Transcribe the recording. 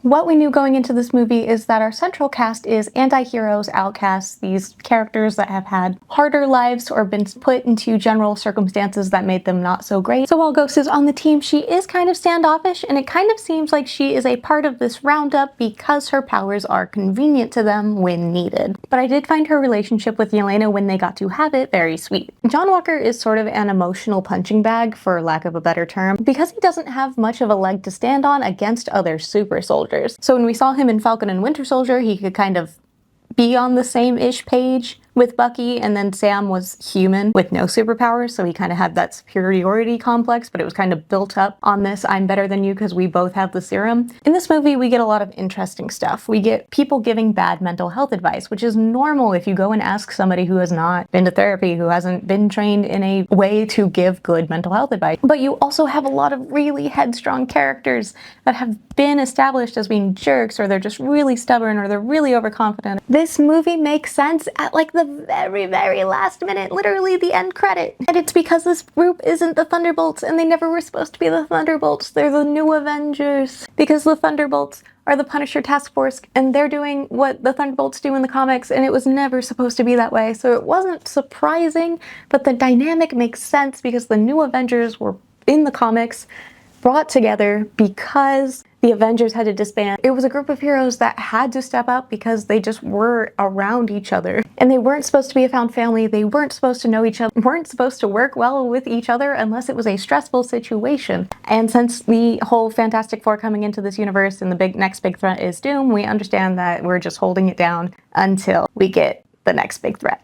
What we knew going into this movie is that our central cast is anti-heroes, outcasts, these characters that have had harder lives or been put into general circumstances that made them not so great. So while Ghost is on the team, she is kind of standoffish, and it kind of seems like she is a part of this roundup because her powers are convenient to them when needed. But I did find her relationship with Yelena when they got to have it very sweet. John Walker is sort of an emotional punching bag, for lack of a better term, because he doesn't have much of a leg to stand on against other super soldiers. So when we saw him in Falcon and Winter Soldier, he could kind of be on the same-ish page with Bucky, and then Sam was human with no superpowers, so he kind of had that superiority complex, but it was kind of built up on this I'm better than you because we both have the serum. In this movie, we get a lot of interesting stuff. We get people giving bad mental health advice, which is normal if you go and ask somebody who has not been to therapy, who hasn't been trained in a way to give good mental health advice. But you also have a lot of really headstrong characters that have been established as being jerks, or they're just really stubborn, or they're really overconfident. This movie makes sense at like the very, very last minute, literally the end credit. And it's because this group isn't the Thunderbolts, and they never were supposed to be the Thunderbolts. They're the new Avengers. Because the Thunderbolts are the Punisher Task Force, and they're doing what the Thunderbolts do in the comics, and it was never supposed to be that way. So it wasn't surprising, but the dynamic makes sense because the new Avengers were in the comics, brought together because the Avengers had to disband. It was a group of heroes that had to step up because they just were around each other. And they weren't supposed to be a found family, they weren't supposed to know each other, weren't supposed to work well with each other unless it was a stressful situation. And since the whole Fantastic Four coming into this universe and the next big threat is Doom, we understand that we're just holding it down until we get the next big threat.